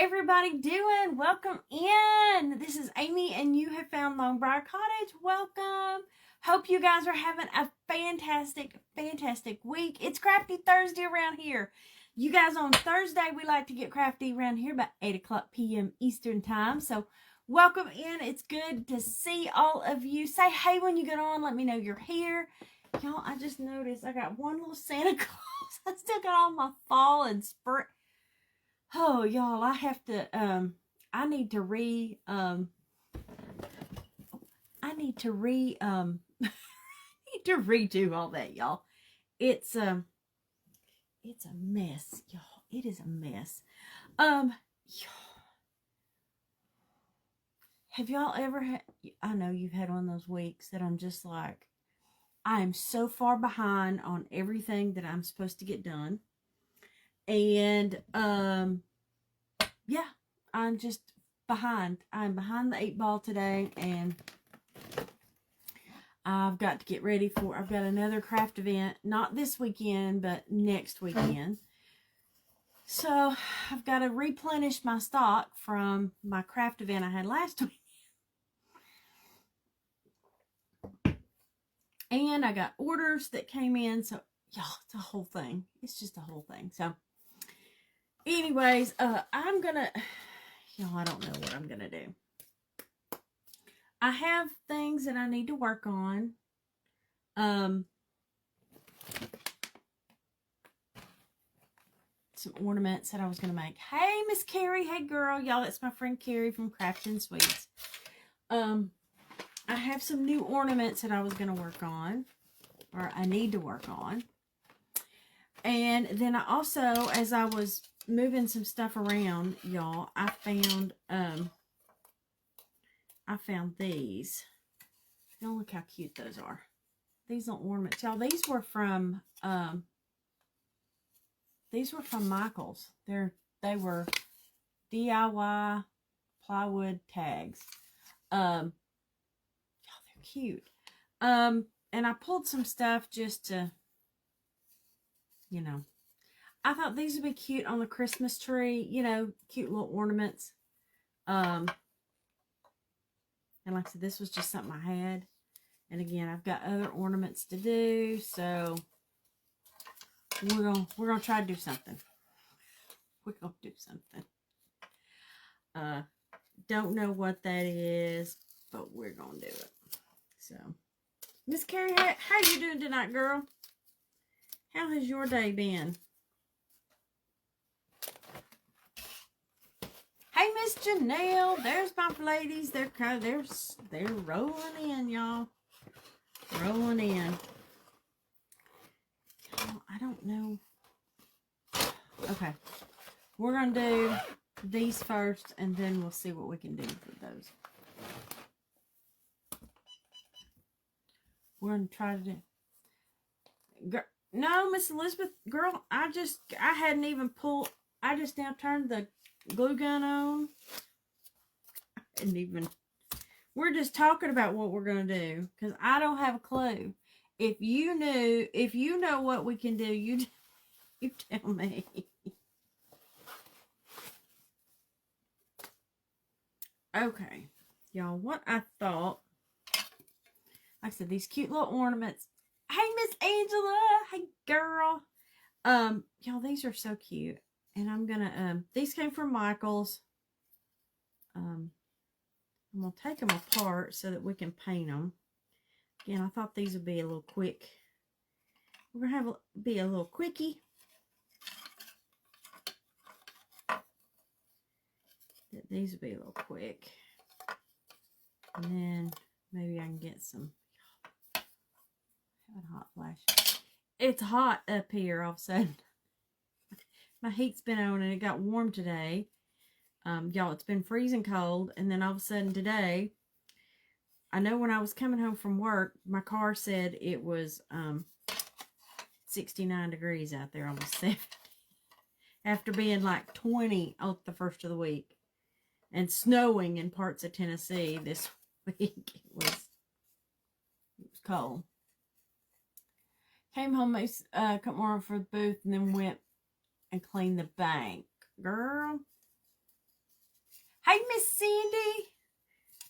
everybody doing? Welcome in. This is Amy and you have found Long Briar Cottage. Welcome. Hope you guys are having a fantastic week. It's Crafty Thursday around here. You guys, on Thursday, we like to get crafty around here about 8 o'clock p.m. Eastern time. So welcome in. It's good to see all of you. Say hey when you get on. Let me know you're here. Y'all, I just noticed I got one little Santa Claus. I still got all my fall and spring. Oh, y'all, I have to, I need to redo all that, y'all. It's a mess, y'all. It is a mess. Have y'all ever had, I know you've had one of those weeks that I'm just like, I am so far behind on everything that I'm supposed to get done. And, yeah, I'm just behind. I'm behind the 8 ball today, and I've got to get ready for, I've got another craft event, not this weekend, but next weekend. So I've got to replenish my stock from my craft event I had last week. And I got orders that came in, so y'all, it's a whole thing. It's just a whole thing. So anyways, I'm gonna, y'all, I don't know what I'm gonna do. I have things that I need to work on. Some ornaments that I was gonna make. Hey, Miss Carrie. Hey, girl. Y'all, that's my friend Carrie from Crafting Sweets. I have some new ornaments that I was gonna work on, or I need to work on. And then I also, as I was moving some stuff around, y'all, I found these. Y'all, look how cute those are. These little ornaments, y'all. These were from Michael's. They were DIY plywood tags. Y'all, they're cute. And I pulled some stuff just to, you know, I thought these would be cute on the Christmas tree, you know, cute little ornaments. And like I said, this was just something I had. And again, I've got other ornaments to do, so we're gonna try to do something. We're gonna do something. Don't know what that is, but we're gonna do it. So, Miss Carrie, how you doing tonight, girl? How has your day been? Hey, Miss Janelle, there's my ladies. They're rolling in, y'all. Rolling in. Oh, I don't know. Okay, we're gonna do these first, and then we'll see what we can do for those. We're gonna try to do. No, Miss Elizabeth, girl, I hadn't even pulled. I just now turned the glue gun on. And even we're just talking about what we're gonna do, because I don't have a clue. If you know what we can do, you tell me. Okay, y'all, what I thought, like I said, these cute little ornaments. Hey, Miss Angela, hey girl. Y'all, these are so cute. And I'm gonna, these came from Michael's. I'm gonna take them apart so that we can paint them. Again, I thought these would be a little quick. We're gonna be a little quickie. These would be a little quick. And then maybe I can get some, having hot flash. It's hot up here all of a sudden. My heat's been on and it got warm today. Y'all, it's been freezing cold. And then all of a sudden today, I know when I was coming home from work, my car said it was 69 degrees out there, almost 70. After being like 20 on the first of the week. And snowing in parts of Tennessee this week. It was cold. Came home, made a couple more for the booth, and then went and cleaned the bank. Girl, Hey, Miss Cindy.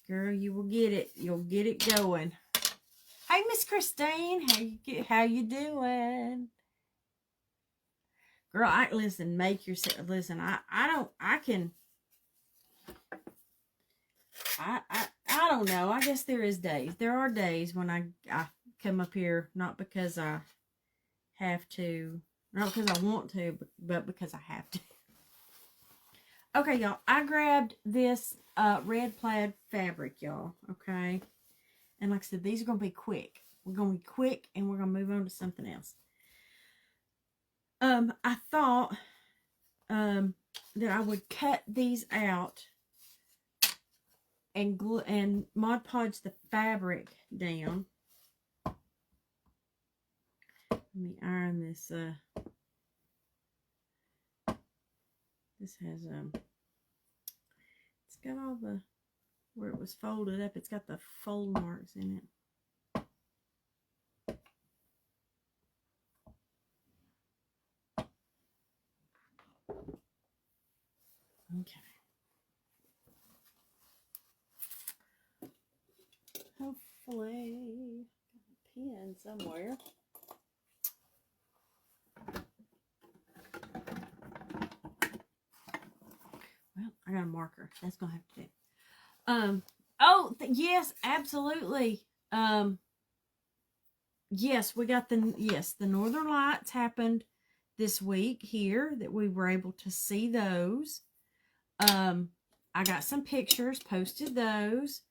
Girl, you will get it. You'll get it going. Hey, Miss Christine. How you doing? Girl, listen, make yourself, listen, I don't know. I guess there are days when I come up here, not because I have to, not because I want to, but because I have to. Okay, y'all, I grabbed this red plaid fabric, y'all, okay? And like I said, these are going to be quick. We're going to be quick, and we're going to move on to something else. I thought that I would cut these out and glue and Mod Podge the fabric down. Let me iron this. This has it's got all the where it was folded up. It's got the fold marks in it. Okay. Hopefully, got a pen somewhere. Well, I got a marker. That's gonna have to do. Yes, absolutely. Yes, we got the Northern Lights happened this week here that we were able to see those. I got some pictures, posted those.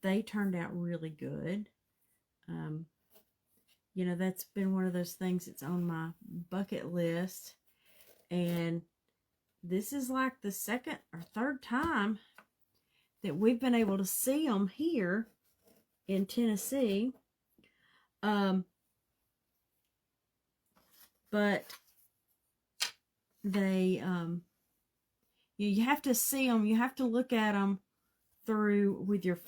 They turned out really good. You know, that's been one of those things that's on my bucket list. And this is like the second or third time that we've been able to see them here in Tennessee. But they, you have to see them. You have to look at them through with your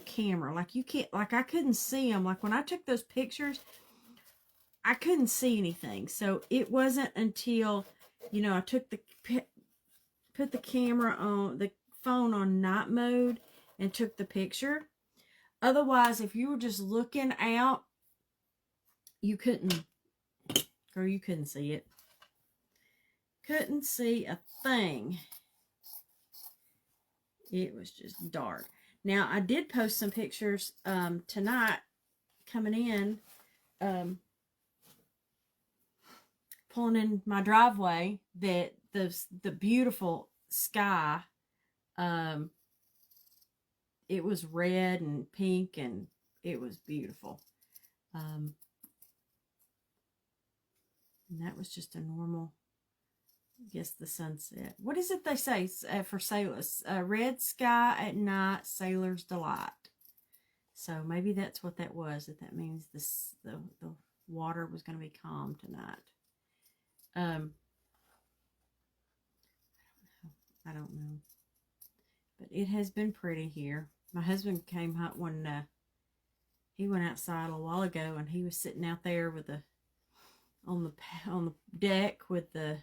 camera. Like you can't, like I couldn't see them. Like when I took those pictures, I couldn't see anything. So it wasn't until, you know, I took put the camera on, the phone on night mode and took the picture. Otherwise, if you were just looking out, you couldn't, girl, you couldn't see it. Couldn't see a thing. It was just dark. Now, I did post some pictures tonight coming in, pulling in my driveway, that the beautiful sky, it was red and pink, and it was beautiful. And that was just a normal, I guess, the sunset. What is it they say for sailors? Red sky at night, sailor's delight. So maybe that's what that was. That means the water was going to be calm tonight. I don't know. But it has been pretty here. My husband came home he went outside a while ago, and he was sitting out there with on the deck with the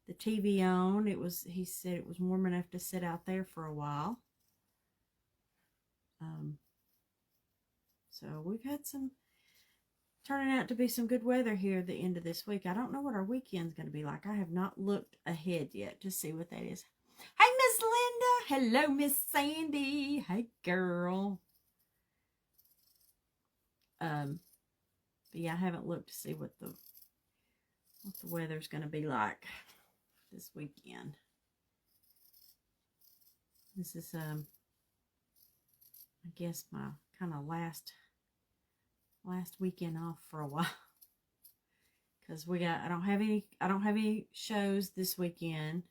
TV on. He said it was warm enough to sit out there for a while. So we've had turning out to be some good weather here at the end of this week. I don't know what our weekend's going to be like. I have not looked ahead yet to see what that is. Hey, Miss Linda. Hello, Miss Sandy. Hey, girl. But yeah, I haven't looked to see what the weather's going to be like this weekend. This is I guess my kind of last weekend off for a while, because I don't have any shows this weekend,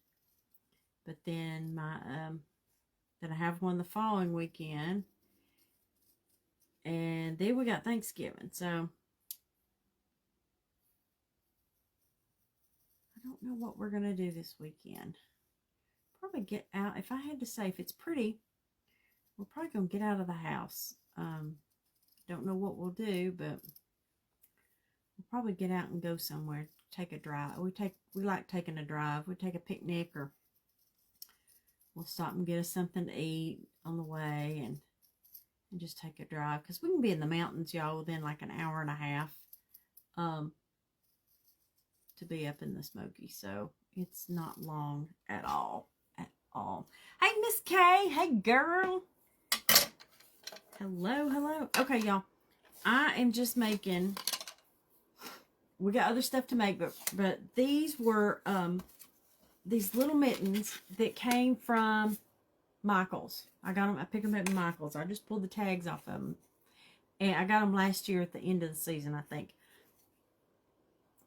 but then then I have one the following weekend, and then we got Thanksgiving. So I don't know what we're gonna do this weekend. Probably get out. If I had to say, if it's pretty, we're probably gonna get out of the house. Don't know what we'll do, but we'll probably get out and go somewhere, take a drive. We like taking a drive. We take a picnic or we'll stop and get us something to eat on the way and just take a drive. Because we can be in the mountains, y'all, within like an hour and a half to be up in the Smokies. So it's not long at all. At all. Hey, Miss Kay. Hey, girl. Hello, hello. Okay, y'all. I am just making... We got other stuff to make, but these were these little mittens that came from Michael's. I got them. I picked them up at Michael's. I just pulled the tags off of them, and I got them last year at the end of the season, I think.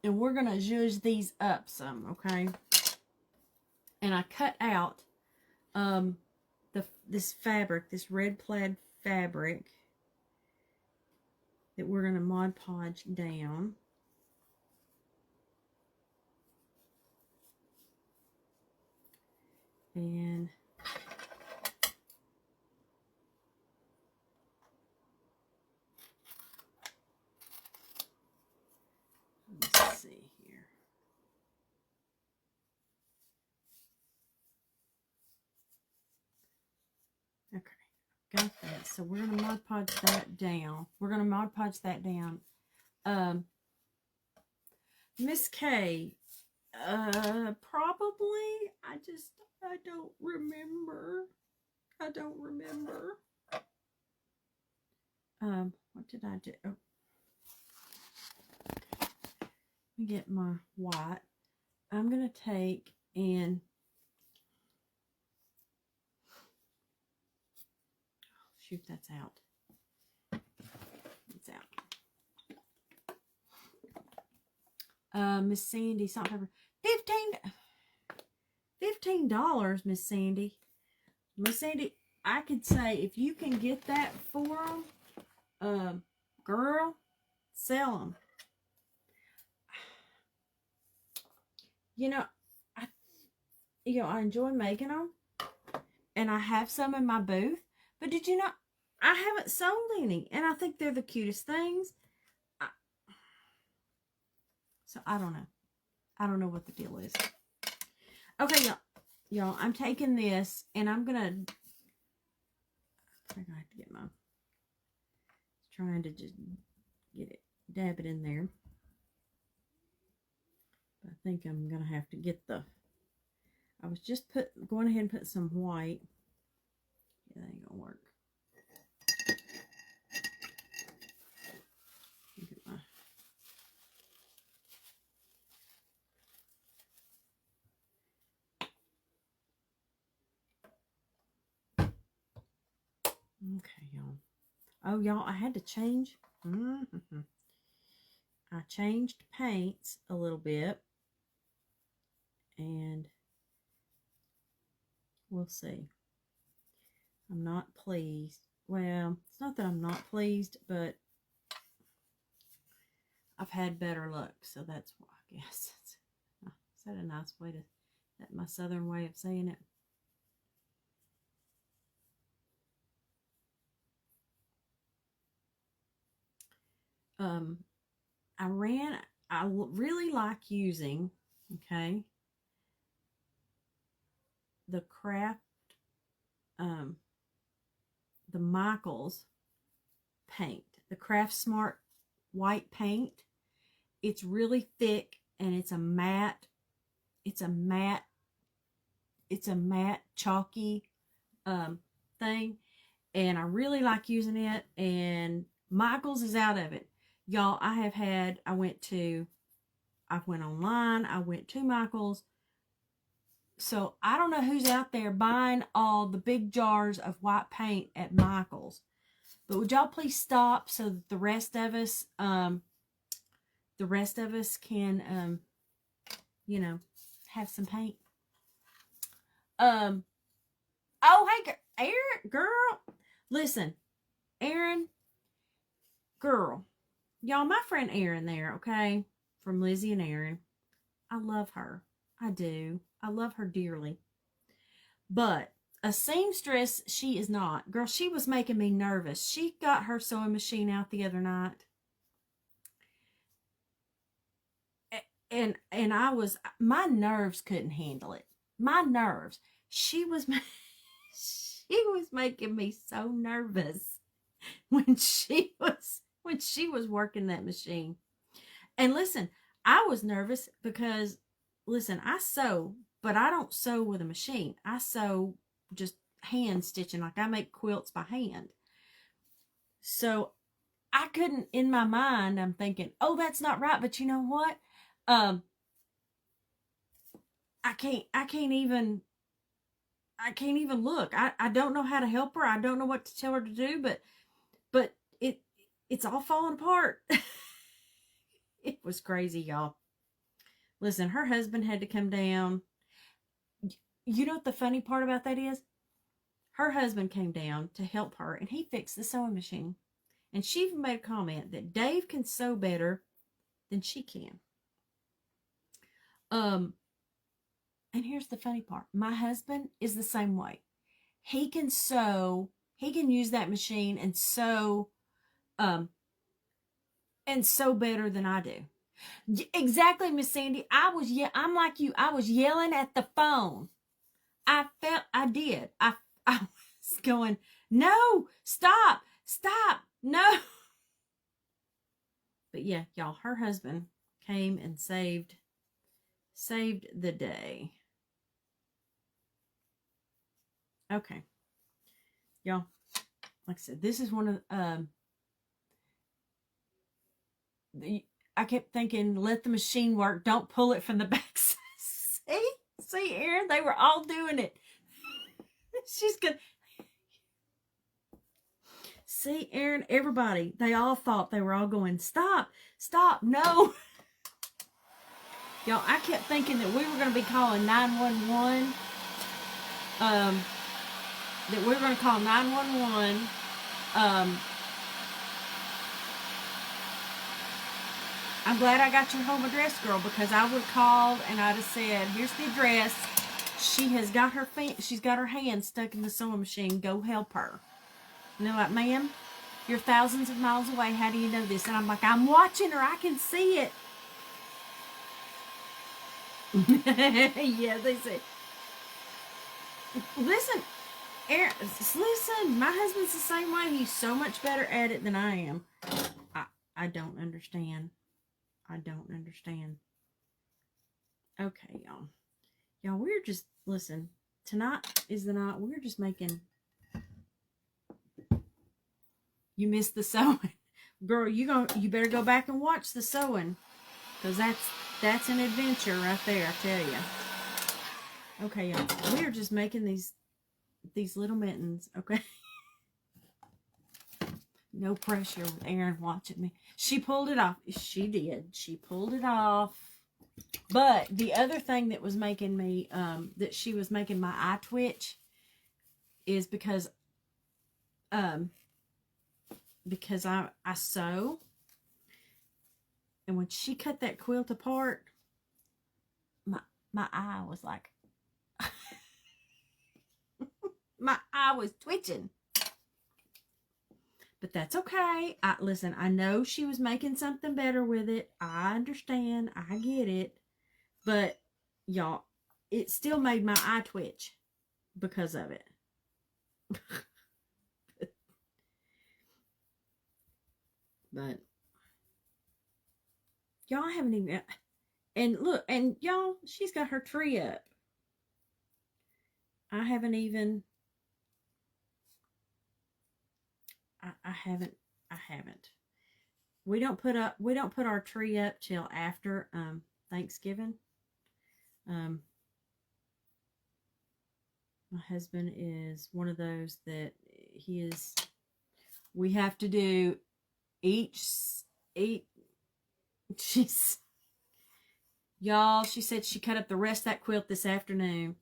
And we're gonna zhuzh these up some, okay? And I cut out this fabric, this red plaid fabric that we're gonna Mod Podge down. And let's see here. Okay, got that. So we're gonna Mod Podge that down. We're gonna Mod Podge that down. Miss K, probably. I don't remember. I don't remember. What did I do? Oh. Let me get my white. I'm going to take and... Oh, shoot, that's out. It's out. Miss Sandy, salt and pepper. $15, Miss Sandy. Miss Sandy, I could say if you can get that for them, girl, sell them. You know, I enjoy making them, and I have some in my booth. But did you know I haven't sold any, and I think they're the cutest things. So I don't know. I don't know what the deal is. Okay, y'all, I'm taking this, and I'm gonna have to get my, trying to just get it, dab it in there. But I think I'm gonna have to get the, I was just going ahead and put some white. Yeah, that ain't gonna work. Get my, okay, y'all. Oh, y'all, I had to change. I changed paints a little bit. And we'll see. I'm not pleased. Well, it's not that I'm not pleased, but I've had better luck. So that's why, I guess. Is that a nice way to, that my southern way of saying it? I really like using, okay, the craft, the Michael's paint, the Craft Smart white paint. It's really thick, and it's a matte chalky thing, and I really like using it. And Michael's is out of it, y'all. I went online, I went to Michael's. So I don't know who's out there buying all the big jars of white paint at Michael's, but would y'all please stop so that the rest of us can you know, have some paint. Oh, hey, Aaron, girl, listen, Aaron, girl, y'all, my friend Aaron there, okay, from Lizzie and Aaron, I love her. I do. I love her dearly. But a seamstress, she is not. Girl, she was making me nervous. She got her sewing machine out the other night. And my nerves couldn't handle it. My nerves. she was she was making me so nervous when she was working that machine. And listen, I was nervous because listen, I sew, but I don't sew with a machine. I sew just hand stitching, like I make quilts by hand. So I couldn't, in my mind, I'm thinking, oh, that's not right. But you know what? Um, I can't even look. I don't know how to help her. I don't know what to tell her to do, but it's all falling apart. It was crazy, y'all. Listen, her husband had to come down. You know what the funny part about that is? Her husband came down to help her, and he fixed the sewing machine. And she even made a comment that Dave can sew better than she can. And here's the funny part. My husband is the same way. He can sew. He can use that machine and sew better than I do. Exactly, Miss Sandy. I'm like you. I was yelling at the phone. I did. I was going, no, stop, no. But yeah, y'all, her husband came and saved the day. Okay. Y'all, like I said, this is one of I kept thinking, let the machine work. Don't pull it from the back. See, Erin, they were all doing it. She's good. See, Erin, everybody, they all thought they were all going, stop, no. Y'all, I kept thinking that we were going to be calling 911. That we were going to call 911. I'm glad I got your home address, girl, because I would have called and I'd have said, here's the address. She's got her hand stuck in the sewing machine. Go help her. And they're like, ma'am, you're thousands of miles away. How do you know this? And I'm like, I'm watching her. I can see it. Yeah, they say. Listen, Erin, listen, my husband's the same way. He's so much better at it than I am. I don't understand. Okay, y'all. Y'all, we're just, listen, tonight is the night we're just making. You missed the sewing. Girl, you better go back and watch the sewing. Because that's an adventure right there, I tell you. Okay, y'all. We're just making these little mittens, okay? No pressure with Erin watching me. She pulled it off. She did. She pulled it off. But the other thing that was making me, that she was making my eye twitch is because I sew. And when she cut that quilt apart, my eye was like, my eye was twitching. But that's okay. Listen, I know she was making something better with it. I understand. I get it. But, y'all, it still made my eye twitch because of it. But, y'all haven't even... And look, and y'all, she's got her tree up. I haven't even... I haven't. We don't put our tree up till after Thanksgiving. My husband is one of those that we have to do y'all, she said she cut up the rest of that quilt this afternoon.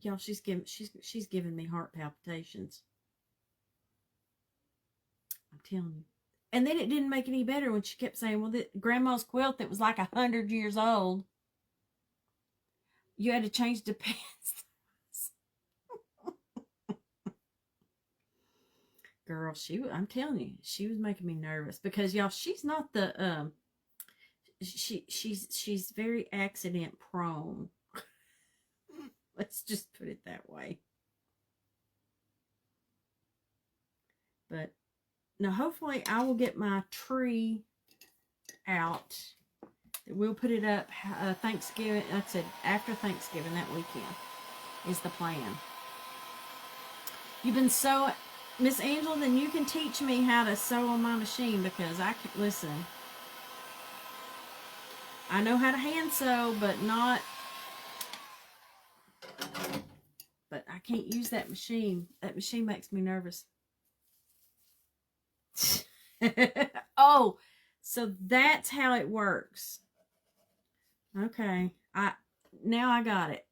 Y'all, she's giving me heart palpitations. I'm telling you. And then it didn't make any better when she kept saying, well, grandma's quilt that was like 100 years old, you had to change the pants. Girl, I'm telling you, she was making me nervous because, y'all, she's not the she's very accident prone. Let's just put it that way. But now hopefully I will get my tree out. We'll put it up Thanksgiving. Like I said, after Thanksgiving, that weekend is the plan. You've been so, Miss Angela, then you can teach me how to sew on my machine, because I can, listen, I know how to hand sew, but I can't use that machine. That machine makes me nervous. Oh, so that's how it works. Okay. Now I got it.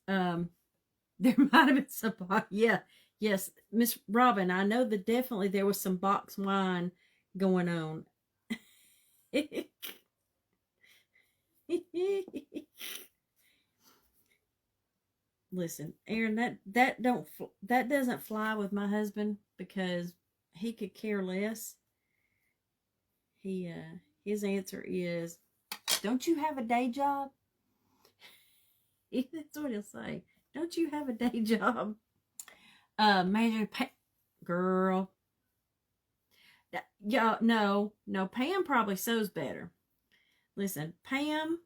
There might have been some, yeah, yes, Miss Robin, I know that definitely there was some box wine going on. Listen, Aaron, that doesn't fly with my husband, because he could care less. His answer is, "Don't you have a day job?" That's what he'll say. Don't you have a day job? Major girl. Yeah, no, Pam probably sews better. Listen, Pam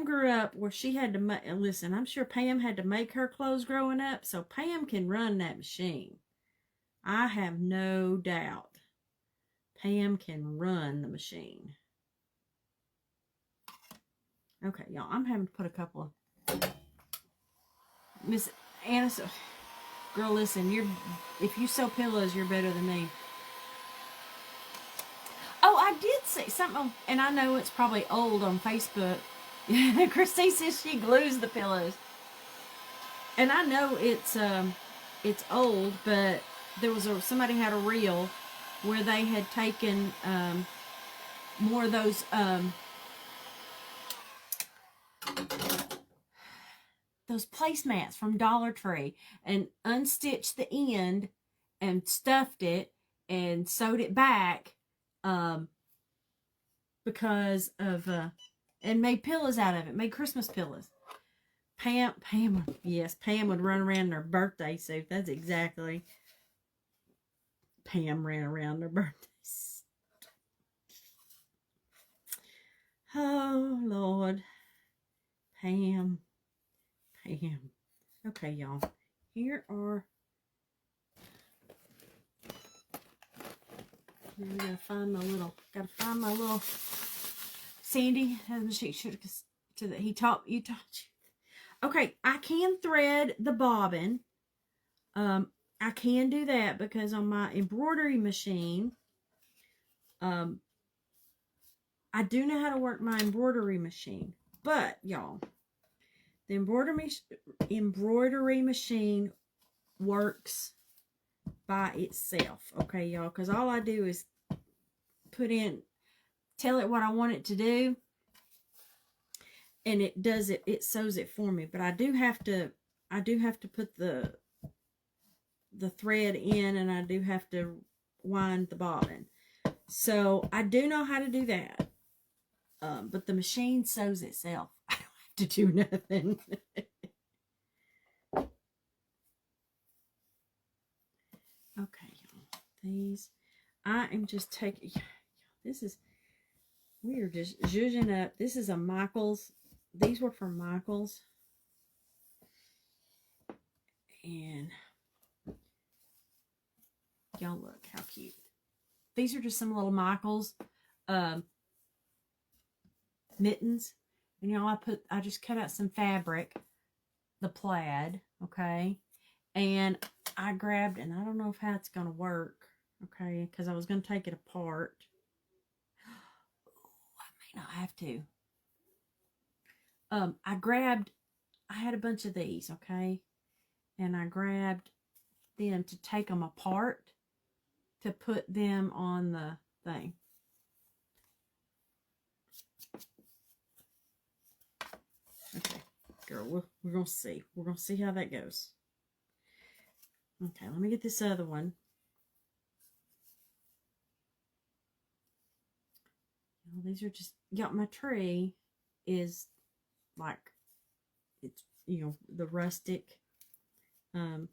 grew up where she had to make, listen, I'm sure Pam had to make her clothes growing up, so Pam can run that machine. I have no doubt Pam can run the machine. Okay, y'all, I'm having to put a couple of, Miss Anna, girl, listen, if you sew pillows, you're better than me. Oh, I did see something, and I know it's probably old on Facebook. Christine says she glues the pillows, and I know it's old, but there was somebody had a reel where they had taken more of those placemats from Dollar Tree and unstitched the end and stuffed it and sewed it back because of and made pillows out of it, made Christmas pillows. Pam would run around in her birthday suit. That's exactly. Pam ran around in her birthday suit. Oh, Lord. Pam. Okay, y'all. Here are. Now I gotta find my little. Sandy she should have to that he taught you. Okay, I can thread the bobbin. I can do that because on my embroidery machine, I do know how to work my embroidery machine. But y'all, the embroidery machine works by itself. Okay, y'all, because all I do is tell it what I want it to do, and it does it. It sews it for me. But I do have to put the thread in, and I do have to wind the bobbin. So I do know how to do that. But the machine sews itself. I don't have to do nothing. Okay, y'all. These, I am just taking. We are just zhuzhing up. This is a Michael's. These were from Michael's. And y'all look how cute. These are just some little Michael's mittens. And y'all, I just cut out some fabric, the plaid, okay? And I grabbed, and I don't know how it's going to work, okay? Because I was going to take it apart. I may not have to. I had a bunch of these, okay? And I grabbed them to take them apart to put them on the thing. Okay, girl, we're going to see. We're going to see how that goes. Okay, let me get this other one. Well, these are just, yeah, my tree is like, it's, you know, the rustic, I don't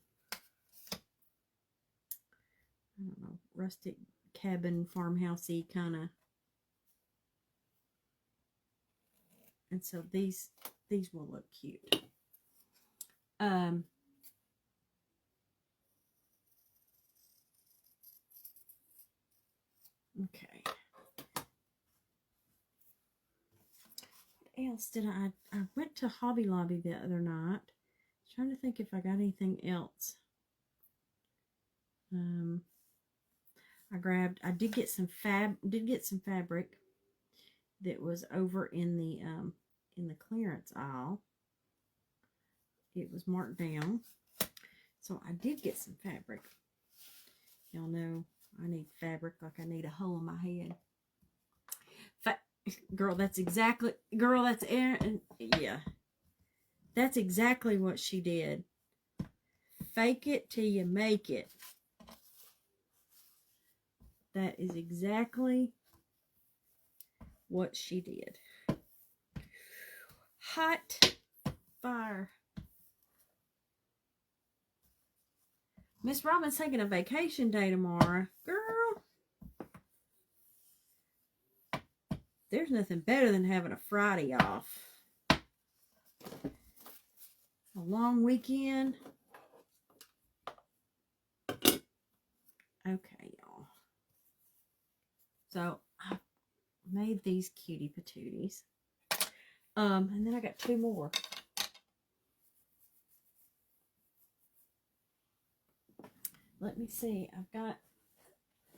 know, rustic cabin farmhousey kind of. And so these will look cute. Okay. What else did I went to Hobby Lobby the other night. Trying to think if I got anything else. I did get some fabric that was over in the clearance aisle. It was marked down. So I did get some fabric. Y'all know I need fabric like I need a hole in my head. Girl, that's exactly what she did. Fake it till you make it. That is exactly what she did. Hot fire. Miss Robin's taking a vacation day tomorrow. Girl, there's nothing better than having a Friday off. A long weekend. Okay, y'all. So I made these cutie patooties. And then I got two more. Let me see.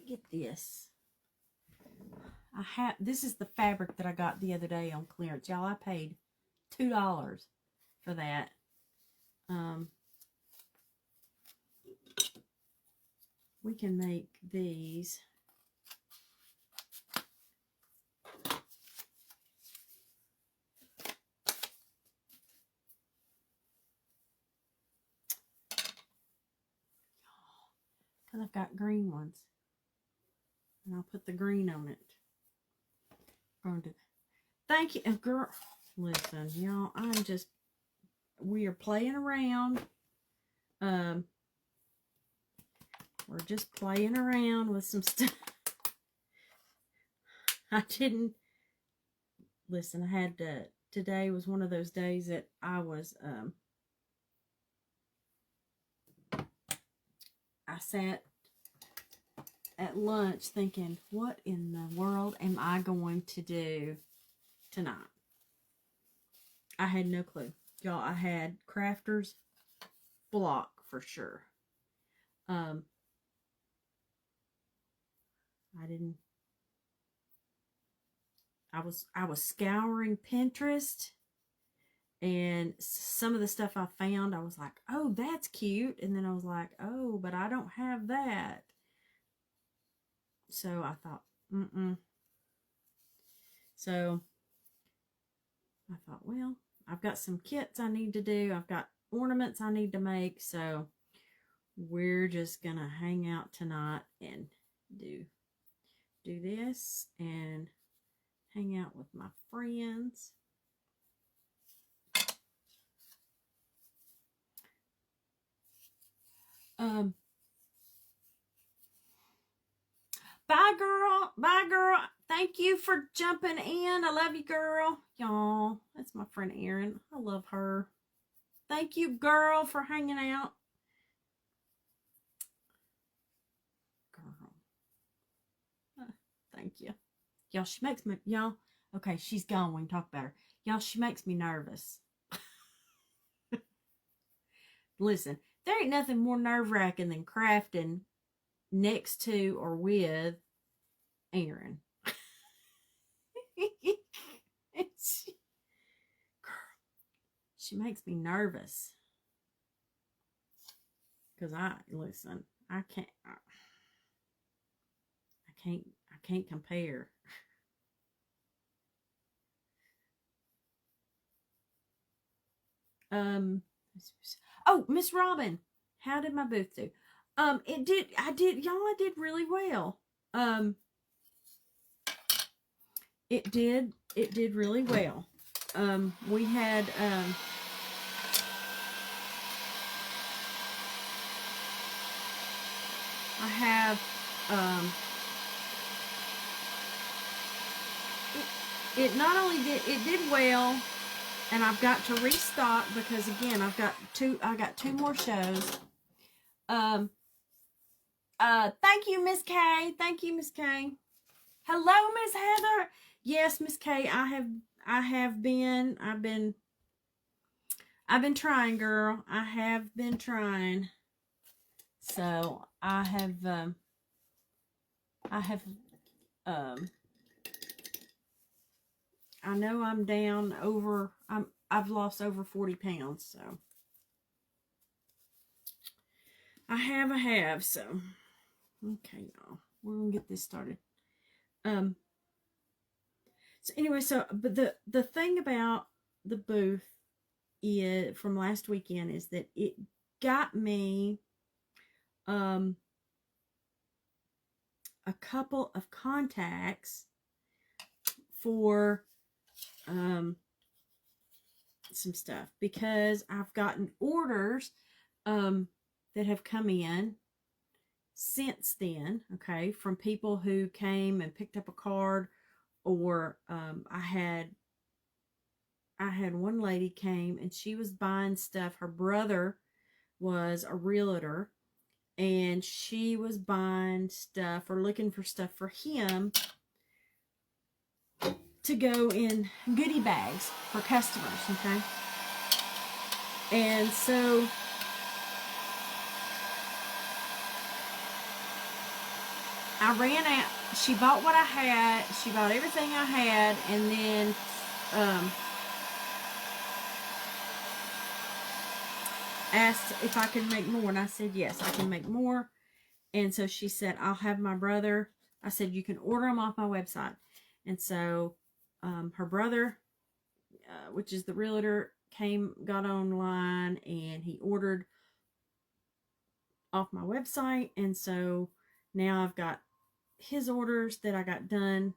Get this. This is the fabric that I got the other day on clearance. Y'all, I paid $2 for that. We can make these. Because I've got green ones. And I'll put the green on it. Going to thank you, girl. Listen, y'all, we are playing around. We're just playing around with some stuff. I didn't listen. I had today was one of those days that I was I sat at lunch thinking, what in the world am I going to do tonight? I had no clue. Y'all, I had crafters block for sure. I was scouring Pinterest, and some of the stuff I found, I was like, oh, that's cute. And then I was like, oh, but I don't have that. So I thought, So I thought, well, I've got some kits I need to do. I've got ornaments I need to make. So we're just going to hang out tonight and do this and hang out with my friends. Bye, girl. Bye, girl. Thank you for jumping in. I love you, girl. Y'all, that's my friend Erin. I love her. Thank you, girl, for hanging out. Girl. Thank you. Y'all, she makes me, y'all, okay, she's gone. We can talk about her. Y'all, she makes me nervous. Listen, there ain't nothing more nerve-wracking than crafting next to or with Erin. She makes me nervous. Because I can't compare. Oh, Miss Robin, how did my booth do? I did really well. it did really well. We had I have it not only did well, and I've got to restock because again I got two more shows. Thank you, Miss K. Thank you, Miss K. Hello, Miss Heather. Yes, Miss K. I've been trying, girl. I have been trying. So I know I'm down over. I've lost over 40 pounds. So I have. So okay, y'all. We're gonna get this started. So anyway, but the thing about the booth is from last weekend is that it got me a couple of contacts for some stuff because I've gotten orders that have come in since then, okay, from people who came and picked up a card, or I had one lady came and she was buying stuff. Her brother was a realtor and she was buying stuff or looking for stuff for him to go in goodie bags for customers, okay? And so I ran out. She bought what I had. She bought everything I had, and then asked if I could make more, and I said yes, I can make more. And so she said, I'll have my brother. I said, you can order them off my website. And so her brother, which is the realtor, got online, and he ordered off my website. And so now I've got his orders that I got done.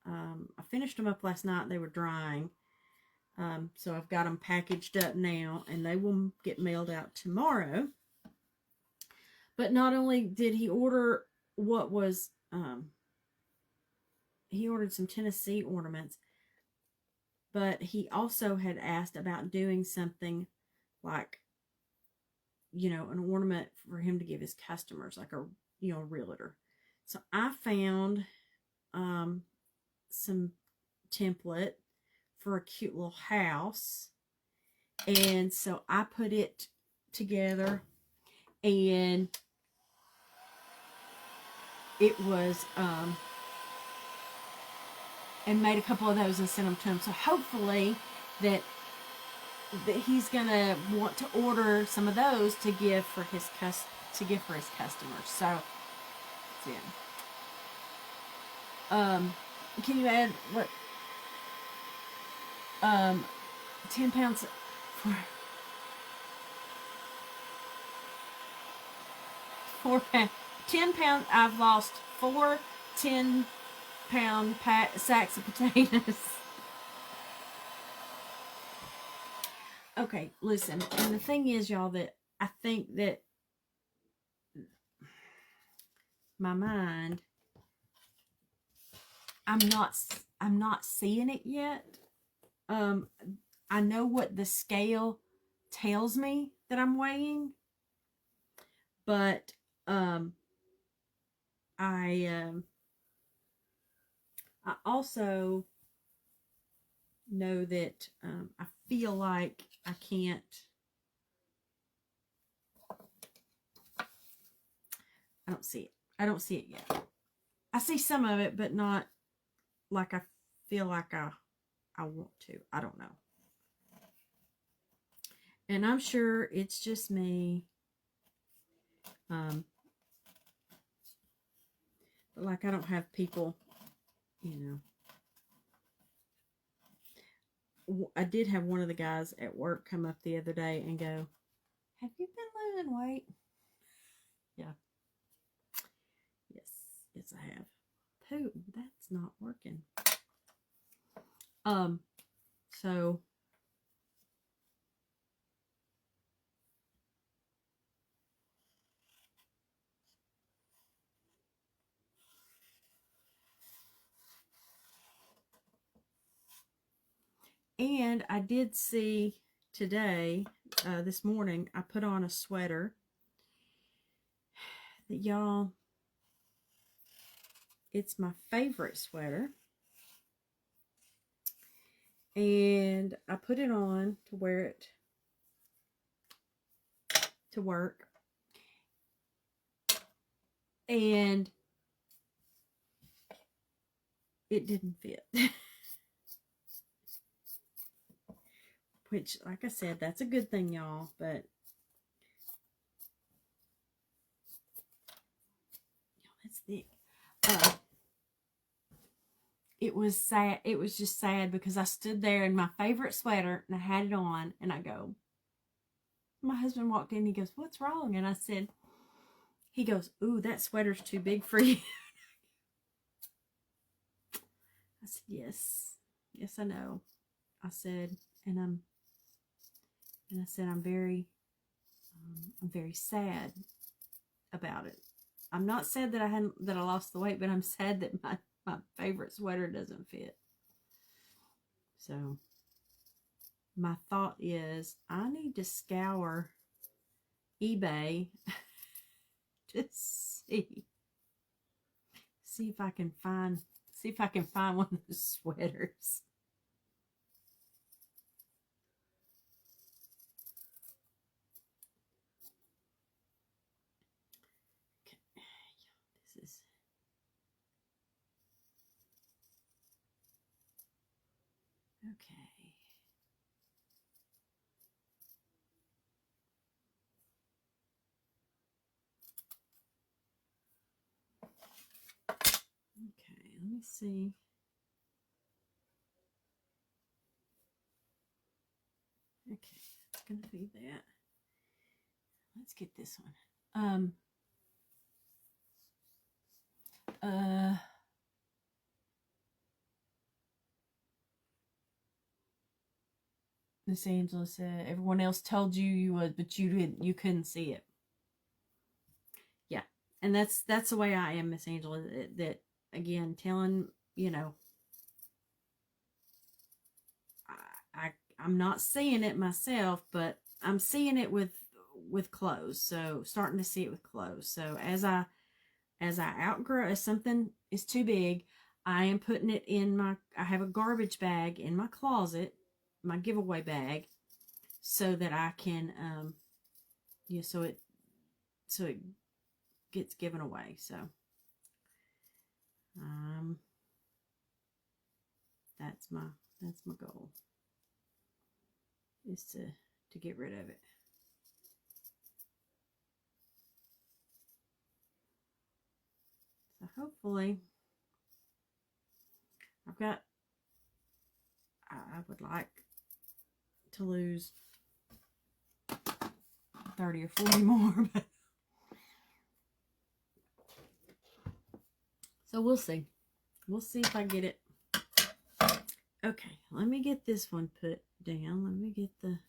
I finished them up last night. They were drying. So I've got them packaged up now, and they will get mailed out tomorrow. But not only did he order what was, he ordered some Tennessee ornaments, but he also had asked about doing something like, an ornament for him to give his customers, like a, realtor. So I found some template for a cute little house, and so I put it together, and it was and made a couple of those and sent them to him. So hopefully that he's gonna want to order some of those to give for his customers. So yeah. Can you add what 10 pounds for 4 pounds 10 pounds? I've lost 4 10-pound sacks of potatoes. Okay, listen, and the thing is, y'all, that I think that my mind, I'm not seeing it yet. I know what the scale tells me that I'm weighing, but I also know that I feel like I can't. I don't see it. I don't see it yet. I see some of it, but not like I feel like I want to. I don't know. And I'm sure it's just me. But like, I don't have people, I did have one of the guys at work come up the other day and go, have you been losing weight? Yeah. Yes, I have. Pooh, that's not working. So and I did see today, this morning, I put on a sweater that, y'all, it's my favorite sweater. And I put it on to wear it to work. And it didn't fit. Which, like I said, that's a good thing, y'all. But that's thick. It was sad. It was just sad because I stood there in my favorite sweater and I had it on, and I go. My husband walked in. He goes, "What's wrong?" And I said, he goes, "Ooh, that sweater's too big for you." I said, "Yes, yes, I know." I said, I'm very sad about it. I'm not sad that I lost the weight, but I'm sad that my favorite sweater doesn't fit. So my thought is I need to scour eBay to see if I can find one of those sweaters. Okay. Okay, let me see. Okay, it's gonna be that. Let's get this one. Miss Angela said everyone else told you would, but you couldn't see it. Yeah, and that's the way I am, Miss Angela. That again, telling I'm not seeing it myself, but I'm seeing it with clothes. So starting to see it with clothes. So as I outgrow, as something is too big, I am putting it in I have a garbage bag in my closet, my giveaway bag, so that I can, so it gets given away. So, that's my goal, is to get rid of it. So hopefully, I would like to lose 30 or 40 more. So we'll see. We'll see if I get it. Okay, let me get this one put down. Let me get the...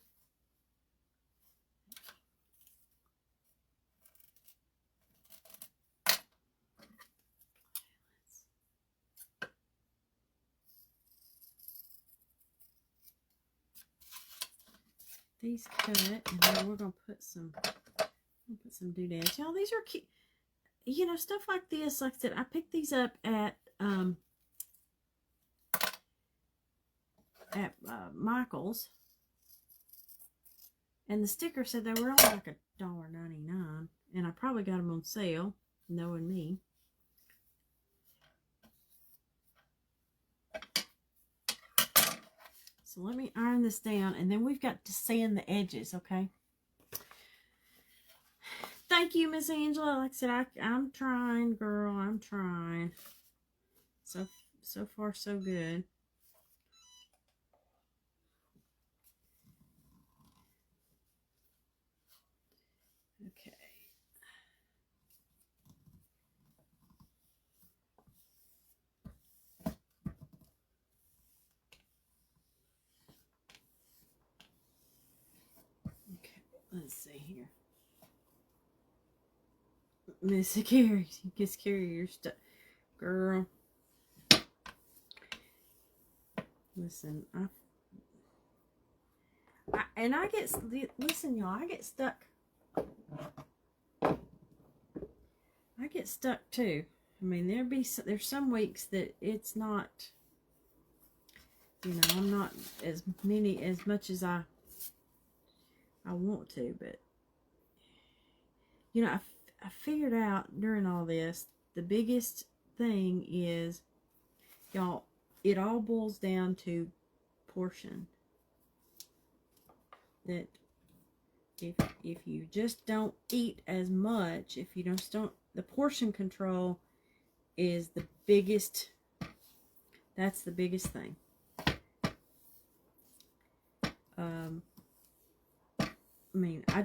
these cut, and then we're gonna put some doodads. Y'all, these are cute. Stuff like this. Like I said, I picked these up at Michael's, and the sticker said they were only like $1.99, and I probably got them on sale, knowing me. So let me iron this down, and then we've got to sand the edges, okay? Thank you, Miss Angela. Like I said, I'm trying, girl. I'm trying. So far, so good. Okay. let's see here. Miss Carrie, Miss Carrie, your stuff, girl. Listen, I get, listen, y'all, I get stuck. I get stuck too. I mean, there's some weeks that it's not, you know, I'm not as much as I want to, but you know, I figured out during all this, the biggest thing is, y'all, it all boils down to portion. That if you just don't eat as much, if you don't, the portion control is the biggest, that's the biggest thing. I mean, I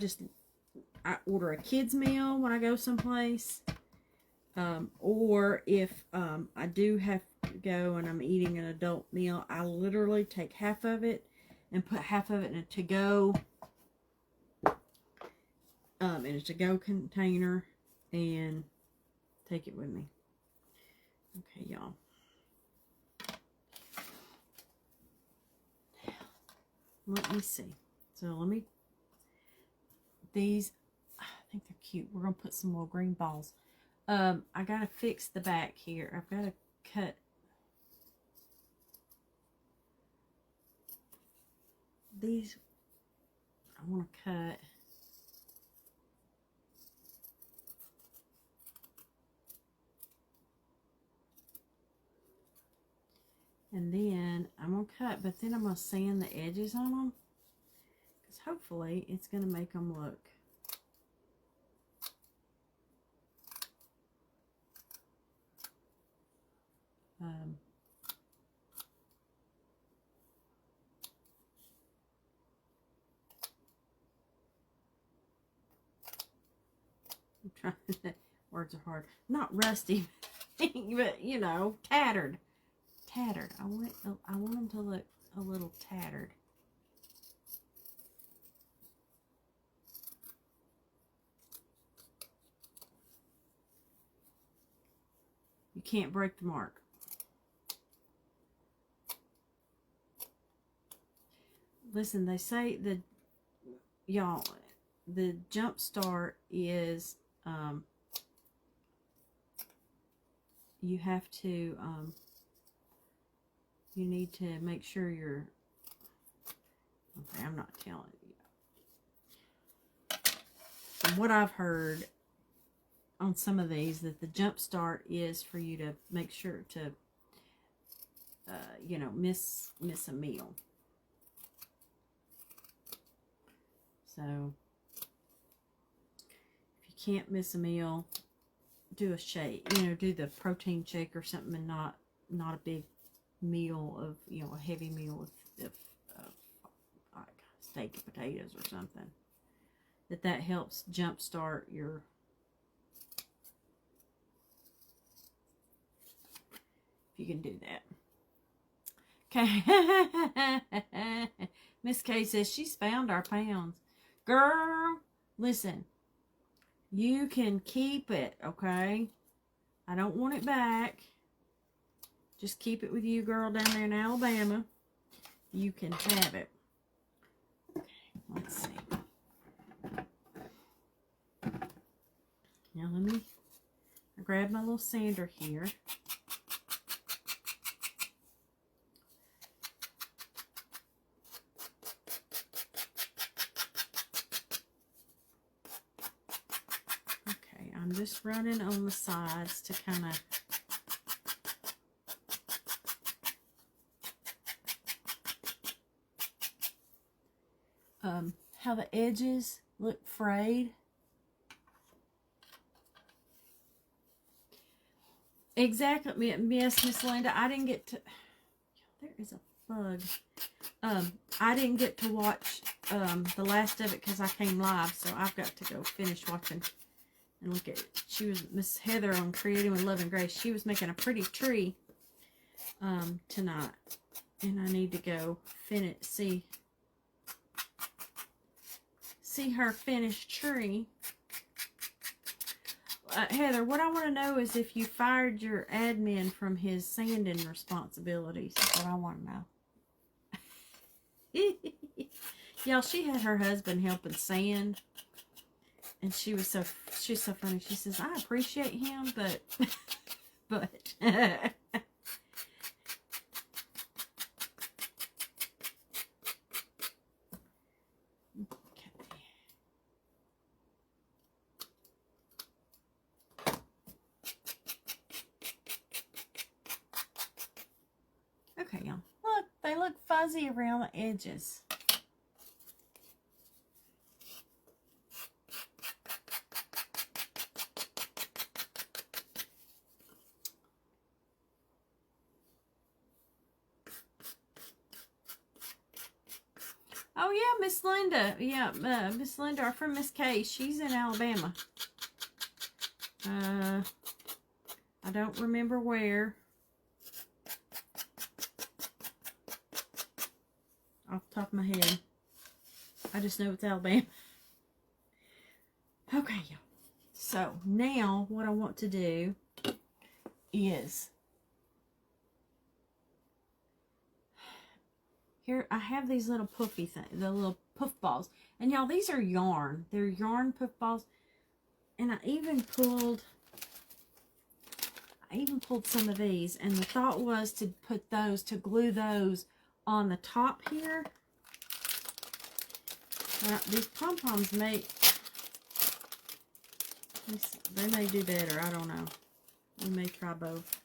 order a kid's meal when I go someplace. Or if I do have to go and I'm eating an adult meal, I literally take half of it and put half of it in a to-go container and take it with me. Okay, y'all. Let me see. So these, I think they're cute. We're going to put some more green balls. I got to fix the back here. I've got to cut these. I want to cut. And then I'm going to cut, but then I'm going to sand the edges on them. Because hopefully it's going to make them look I'm trying to, words are hard. Not rusty, but you know, tattered. Tattered. I want them to look a little tattered. You can't break the mark. Listen, they say that, y'all, the jump start is, you have to, you need to make sure you're, okay, I'm not telling you. From what I've heard on some of these, that the jump start is for you to make sure to, you know, miss a meal. So, if you can't miss a meal, do a shake, you know, do the protein shake or something, and not a big meal of, you know, a heavy meal of like steak and potatoes or something. That helps jumpstart your, if you can do that. Okay. Miss Kay says she's found our pounds. Girl, listen. You can keep it, okay? I don't want it back. Just keep it with you, girl, down there in Alabama. You can have it. Okay, let's see. Now let me grab my little sander here. I'm just running on the sides to kind of how the edges look frayed. Exactly. Yes, Miss Linda, I didn't get to, there is a bug. I didn't get to watch the last of it because I came live, so I've got to go finish watching. And look at it. She was Miss Heather on Creating with Love and Grace. She was making a pretty tree tonight. And I need to go finish, see see her finished tree. Heather, what I want to know is if you fired your admin from his sanding responsibilities. That's what I want to know. Y'all, she had her husband helping sand, and she's so funny. She says, I appreciate him, but okay, y'all. Look, they look fuzzy around the edges. Oh yeah, Miss Linda. Yeah, Miss Linda, our friend Miss Kay. She's in Alabama. I don't remember where. Off the top of my head. I just know it's Alabama. Okay, y'all. So now what I want to do is here I have these little puffy things, the little puff balls. And y'all, these are yarn. They're yarn puff balls. And I even pulled some of these, and the thought was to put those, to glue those on the top here. Now, these pom-poms may, they may do better, I don't know. We may try both.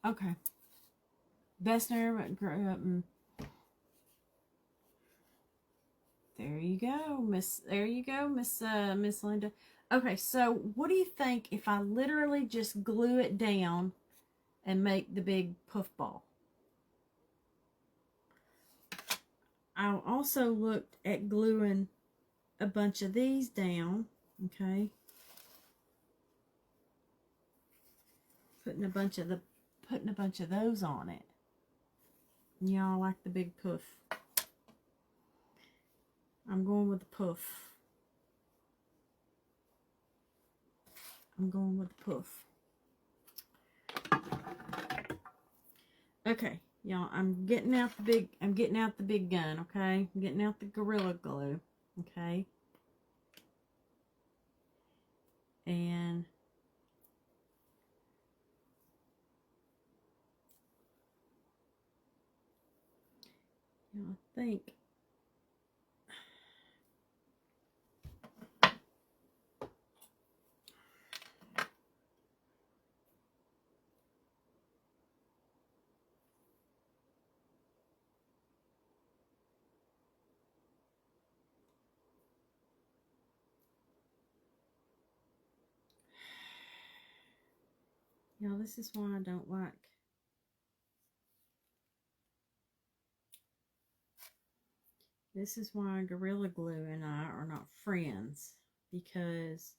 Okay. Best ever. There you go, Miss. There you go, Miss Linda. Okay, so what do you think if I literally just glue it down and make the big puff ball? I also looked at gluing a bunch of these down. Okay. Putting a bunch of those on it. Y'all like the big puff. I'm going with the puff. I'm going with the puff. Okay, y'all, I'm getting out the big gun, okay? I'm getting out the Gorilla Glue, okay? And you know, I think this is why I don't like. This is why Gorilla Glue and I are not friends, because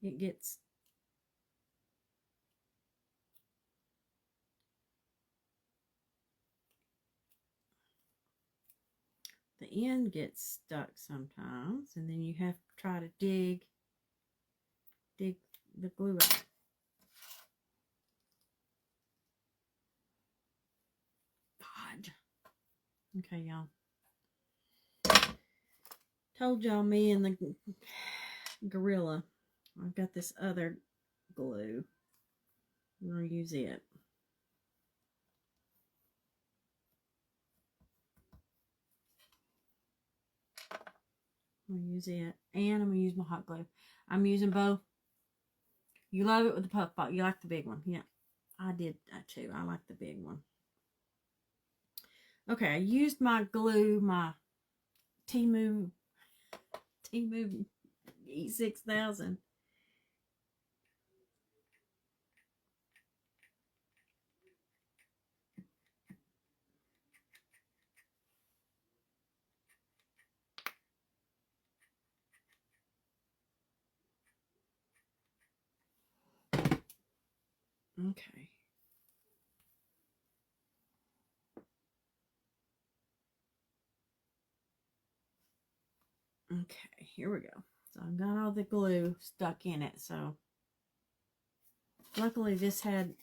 it gets the end gets stuck sometimes, and then you have to try to dig the glue out. God. Okay, y'all. Told y'all me and the Gorilla. I've got this other glue. I'm going to use it. I'm going to use it. And I'm going to use my hot glue. I'm using both. You love it with the puff ball. You like the big one. Yeah. I did that too. I like the big one. Okay. I used my glue, my Temu Temu E6000. Okay. Okay, here we go. So I've got all the glue stuck in it. So luckily this had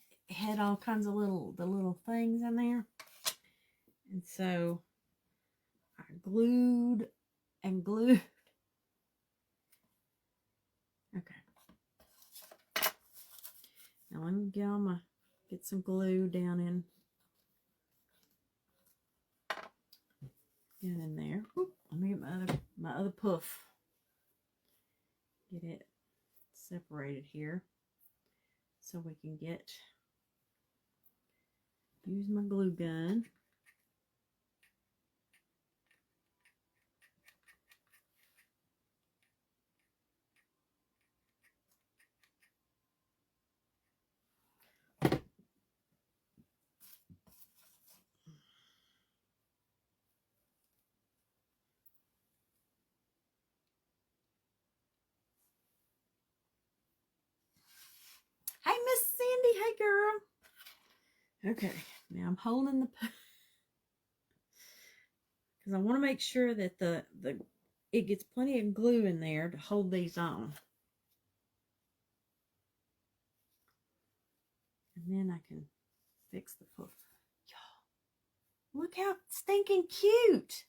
all kinds of little things in there. And so I glued and glued. Okay. Now let me get some glue down in there. Oop, let me get my other poof. Get it separated here so we can use my glue gun. Hey, Miss Sandy. Hey, girl. Okay, now I'm holding because I want to make sure that it gets plenty of glue in there to hold these on. And then I can fix the poof. Y'all, look how stinking cute.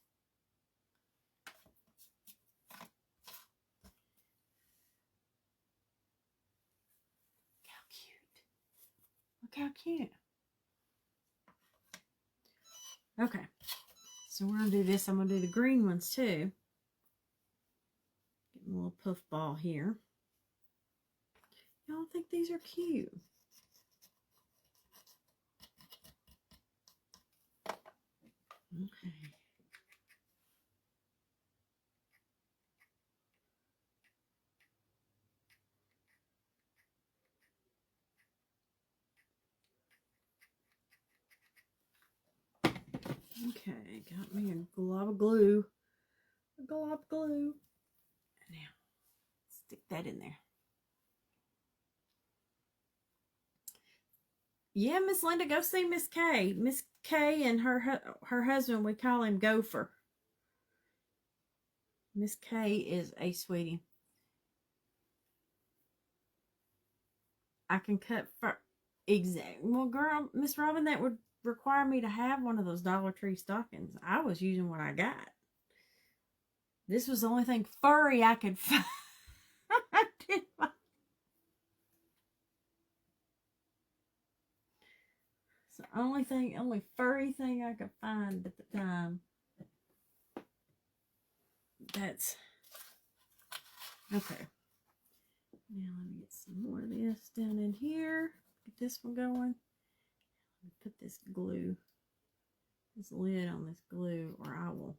Look how cute. Okay, so we're going to do this. I'm going to do the green ones too. Get my little puff ball here. Y'all think these are cute? Okay. Okay, got me a glob of glue. A glob of glue. Now, stick that in there. Yeah, Miss Linda, go see Miss Kay. Miss Kay and her husband, we call him Gopher. Miss Kay is a sweetie. I can cut for well, girl, Miss Robin, that would require me to have one of those Dollar Tree stockings. I was using what I got. This was the only thing furry I could find. It's the only furry thing I could find at the time. That's okay. Now let me get some more of this down in here. Get this one going. Put this lid on this glue, or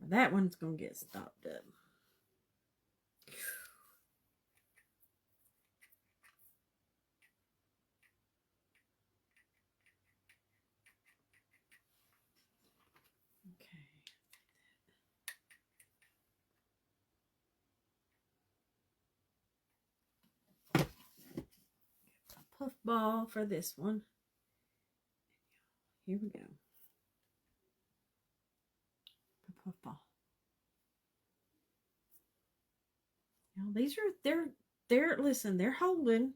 that one's gonna get stopped up. Okay. A puff ball for this one. Here we go. A puff ball. Now these are listen, they're holding.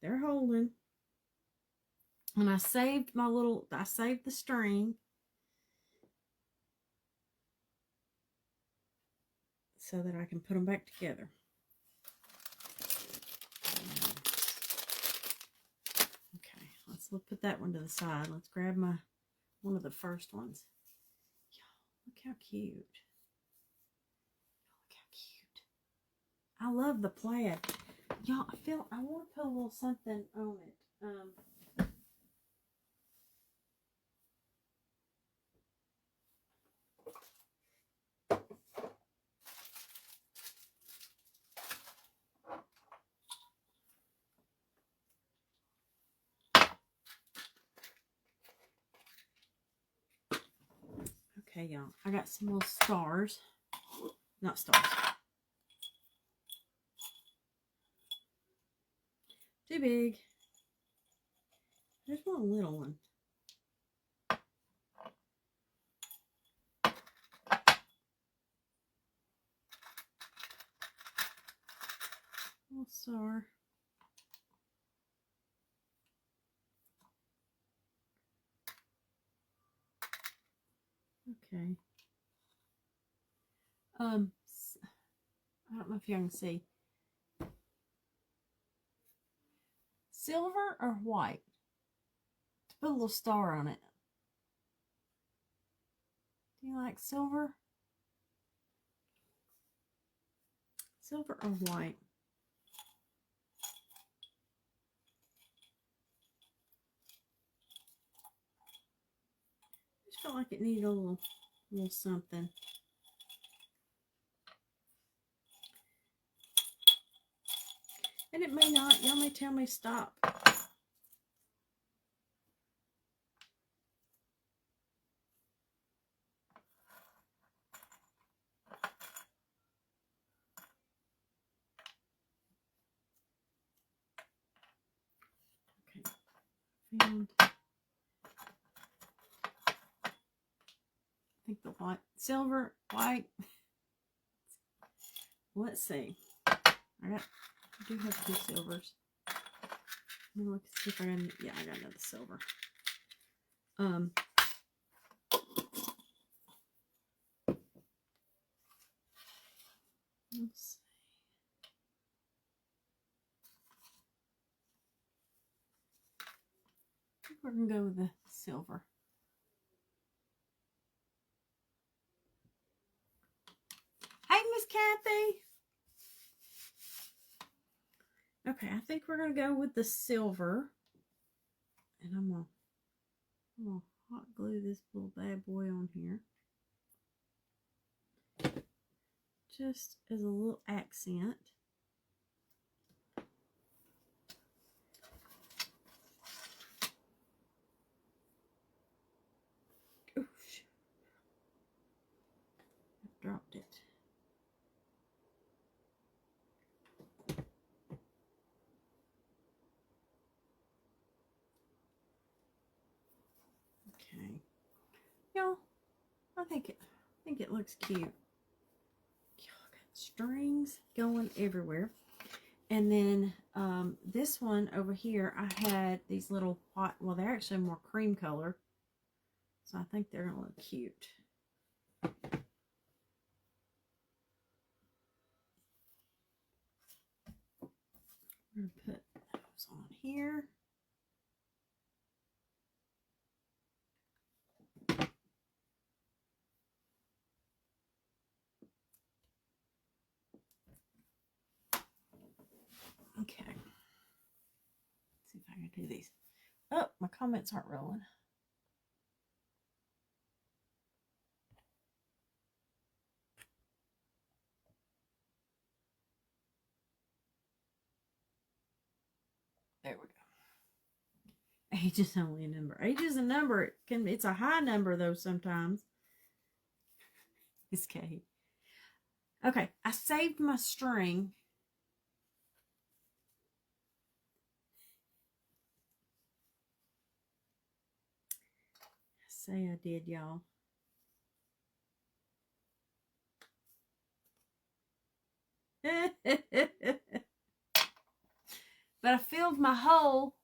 They're holding. And I saved the string so that I can put them back together. Okay, let's put that one to the side. Let's grab one of the first ones. Y'all, look how cute. Look how cute. I love the plaid. Y'all, I want to put a little something on it. Okay, y'all. I got some little stars. Not stars. Too big. There's one little one. Little star. Okay. I don't know if y'all can see. Silver or white? To put a little star on it. Do you like silver? Silver or white? I just felt like it needed a little something. And it may not. Y'all may tell me stop. Okay. Found. I think the white, silver, white. Let's see. I do have 2 silvers. Let me look see if I got. Yeah, I got another silver. Let's see. I think we're gonna go with the silver. Hey, Miss Kathy. Okay, I think we're gonna go with the silver, and I'm gonna hot glue this little bad boy on here, just as a little accent. Oof. I dropped it. Okay. Y'all, I think it looks cute. Y'all got strings going everywhere. And then this one over here, I had these little white, well, they're actually more cream color. So I think they're gonna look cute. I'm gonna put those on here. Okay. Let's see if I can do these. Oh, my comments aren't rolling. There we go. Age is only a number. Age is a number. It's a high number though sometimes. It's Kate. Okay, I saved my string. Say I did, y'all. But I filled my hole.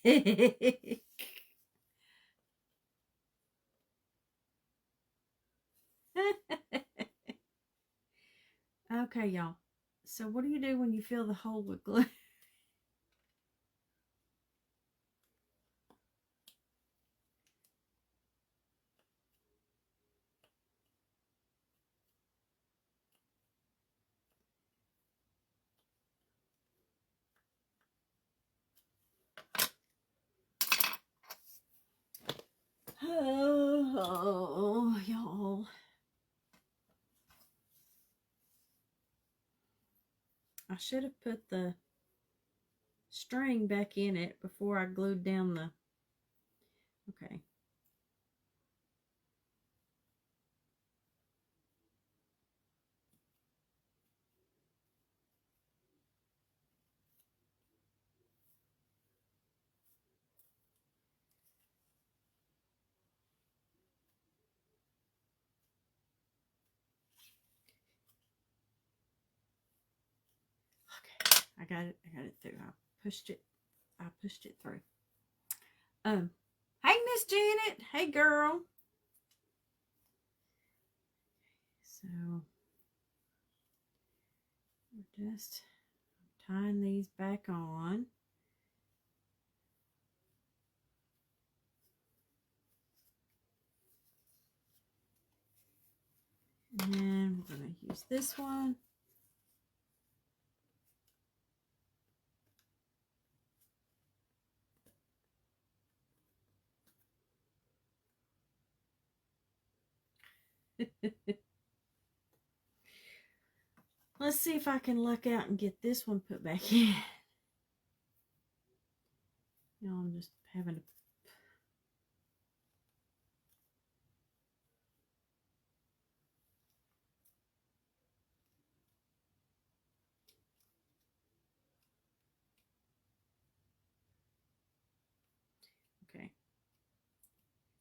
Okay, y'all. So what do you do when you fill the hole with glue? Oh, y'all. I should have put the string back in it before I glued down the... Okay. I got it through. I pushed it through. Hey, Miss Janet. Hey, girl. So we're just tying these back on. And then we're going to use this one. Let's see if I can luck out and get this one put back in. You know, I'm just having to. Okay.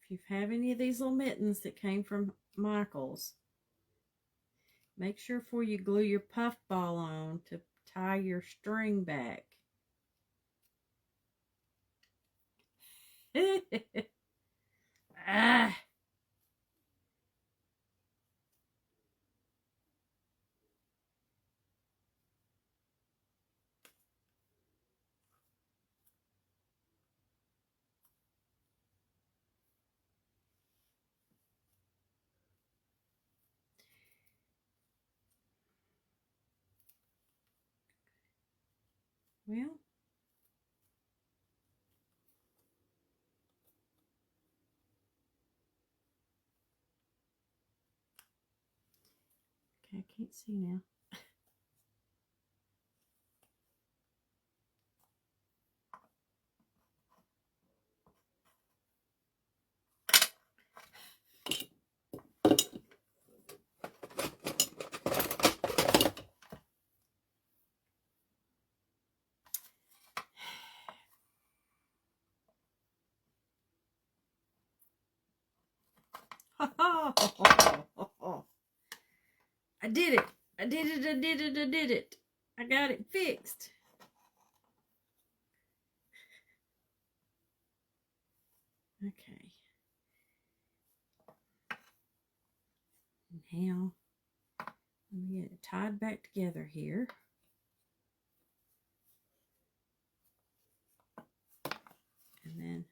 If you have any of these little mittens that came from Michael's, make sure before you glue your puff ball on to tie your string back. Ah. Well, okay, I can't see now. I did it. I did it. I did it. I did it. I got it fixed. Okay. Now, let me get it tied back together here. And then,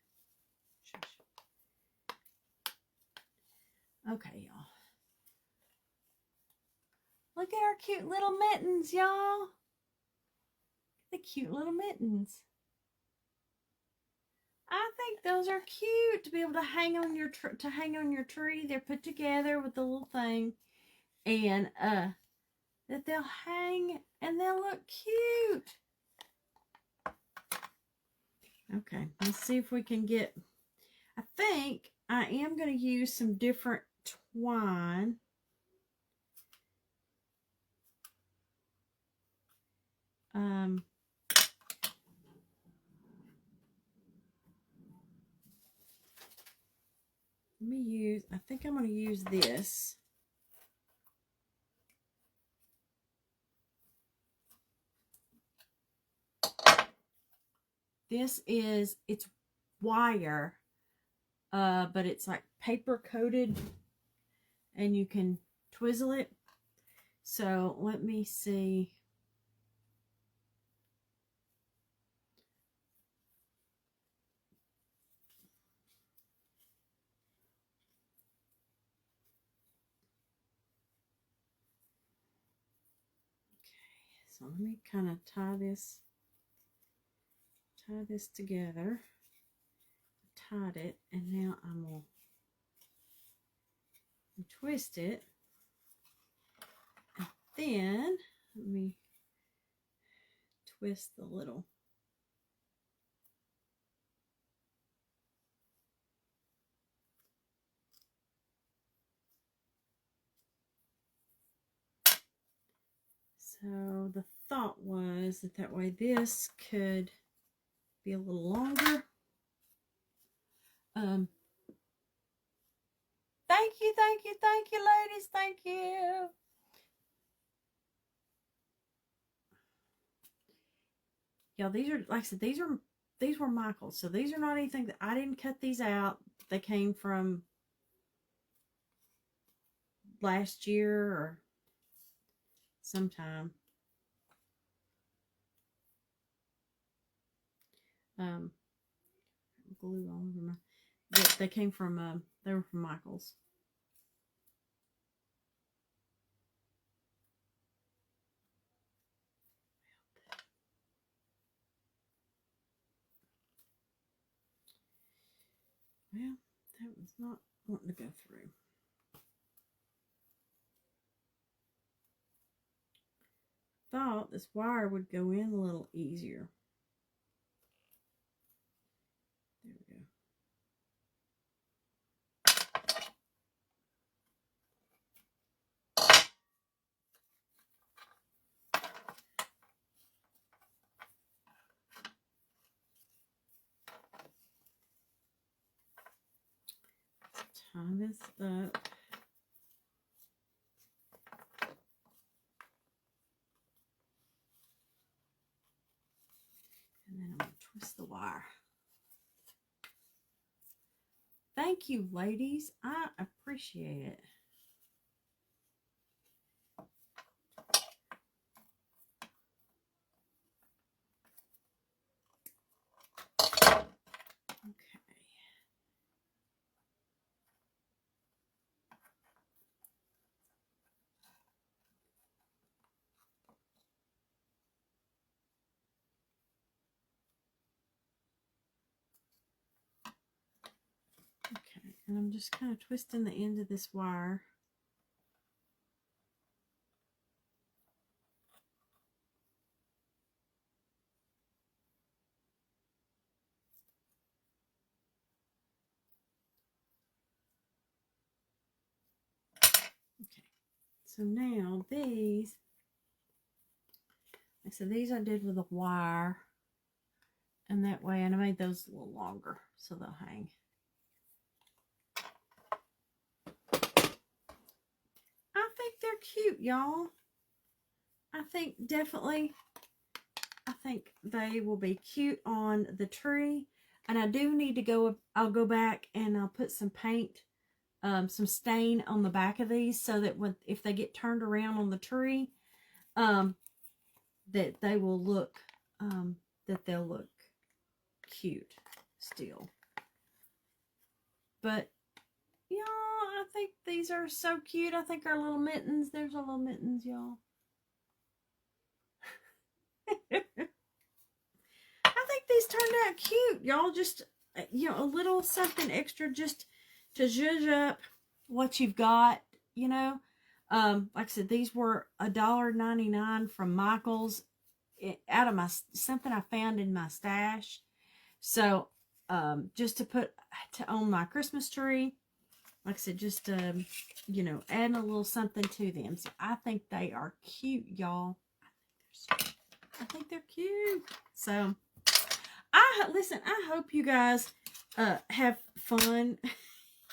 okay, y'all. Look at our cute little mittens, y'all. The cute little mittens. I think those are cute to be able to hang on your tree. They're put together with the little thing, and that they'll hang and they'll look cute. Okay, let's see if we can get. I think I am going to use some different twine. Let me use, I think I'm going to use this. This is, it's wire, but it's like paper coated and you can twizzle it. So let me see. So let me kind of tie this together. Tied it, and now I'm going to twist it. And then let me twist the little. So the thought was that way this could be a little longer. Thank you, ladies. Thank you. Y'all, these are, like I said, these were Michael's. So these are not anything that I didn't cut these out. They came from last year or sometime. Glue all over my. They came from. They were from Michael's. Well, that was not wanting to go through. Thought this wire would go in a little easier. There we go. Tie this up. And then I'm going to twist the wire. Thank you, ladies. I appreciate it. Okay. Okay, and I'm just kind of twisting the end of this wire. Okay, so now these, like I said, these I did with a wire, and that way, and I made those a little longer so they'll hang. I think they're cute, y'all. I think definitely, I think they will be cute on the tree. And I do need to go, I'll go back and I'll put some paint, some stain on the back of these so that when, if they get turned around on the tree, that they will look, that they'll look cute still. But y'all, I think these are so cute. I think our little mittens, there's our little mittens, y'all. I think these turned out cute, y'all. Just, you know, a little something extra just to zhuzh up what you've got, you know. Like I said, these were $1.99 from Michael's, out of my, something I found in my stash. So, just to put on my Christmas tree, like I said, just, you know, adding a little something to them. So I think they are cute, y'all. I think they're cute. So, listen, I hope you guys have fun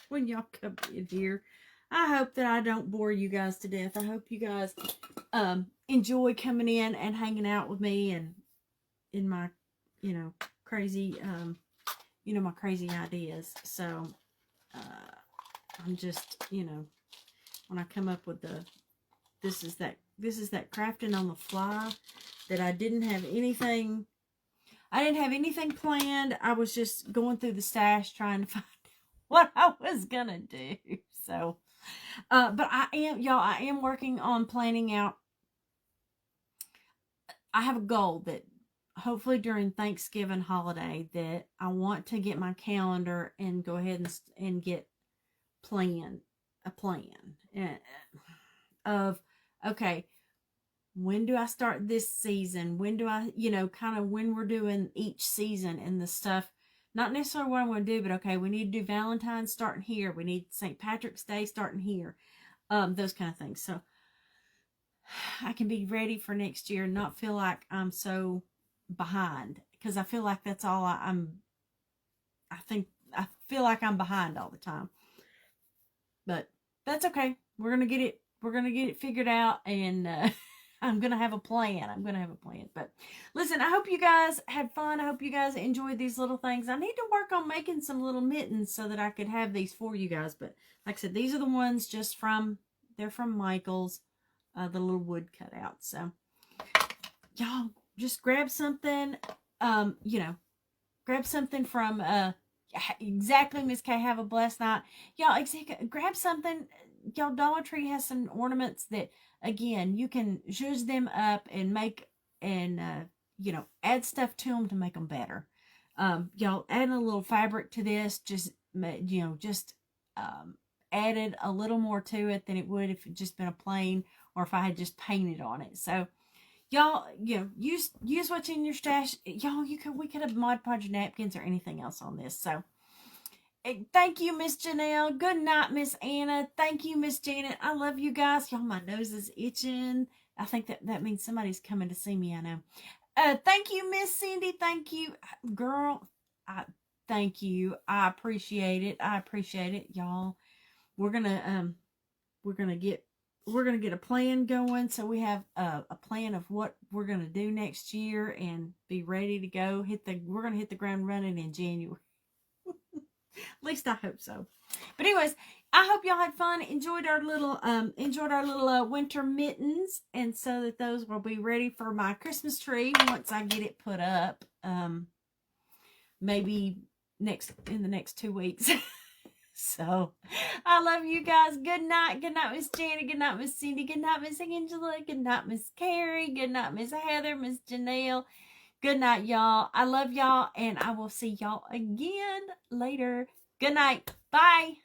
when y'all come in here. I hope that I don't bore you guys to death. I hope you guys enjoy coming in and hanging out with me and in my, you know, crazy, you know, my crazy ideas. So, I'm just, you know, when I come up with the, this is that crafting on the fly, that I didn't have anything planned. I was just going through the stash trying to find what I was gonna do. So, but I am working on planning out. I have a goal that hopefully during Thanksgiving holiday that I want to get my calendar and go ahead and get a plan of, okay, when do I start this season? When do I, you know, kind of when we're doing each season and the stuff, not necessarily what I'm going to do, but okay, we need to do Valentine's starting here. We need St. Patrick's Day starting here. Those kind of things. So I can be ready for next year and not feel like I'm so behind, because I feel like that's all I feel like I'm behind all the time. But that's okay. We're going to get it figured out, and I'm going to have a plan. I'm going to have a plan. But listen, I hope you guys had fun. I hope you guys enjoyed these little things. I need to work on making some little mittens so that I could have these for you guys. But like I said, these are the ones just from, they're from Michael's, the little wood cutouts. So y'all just grab something, you know, grab something from, exactly, Miss K, have a blessed night. Y'all, grab something. Y'all, Dollar Tree has some ornaments that, again, you can zhuzh them up and make, and, you know, add stuff to them to make them better. Y'all, add a little fabric to this, just, you know, just added a little more to it than it would if it just been a plain, or if I had just painted on it. So, y'all, you know, use what's in your stash. Y'all, we could have Mod Podge napkins or anything else on this. So, thank you, Miss Janelle. Good night, Miss Anna. Thank you, Miss Janet. I love you guys. Y'all, my nose is itching. I think that means somebody's coming to see me. I know. Thank you, Miss Cindy. Thank you, girl. Thank you. I appreciate it. I appreciate it, y'all. We're gonna get a plan going, so we have a plan of what we're gonna do next year and be ready to go. We're gonna hit the ground running in January. At least I hope so. But anyways, I hope y'all had fun. Enjoyed our little winter mittens, and so that those will be ready for my Christmas tree once I get it put up. Maybe in the next 2 weeks. So, I love you guys. Good night. Good night, Miss Janet. Good night, Miss Cindy. Good night, Miss Angela. Good night, Miss Carrie. Good night, Miss Heather, Miss Janelle. Good night, y'all. I love y'all, and I will see y'all again later. Good night. Bye.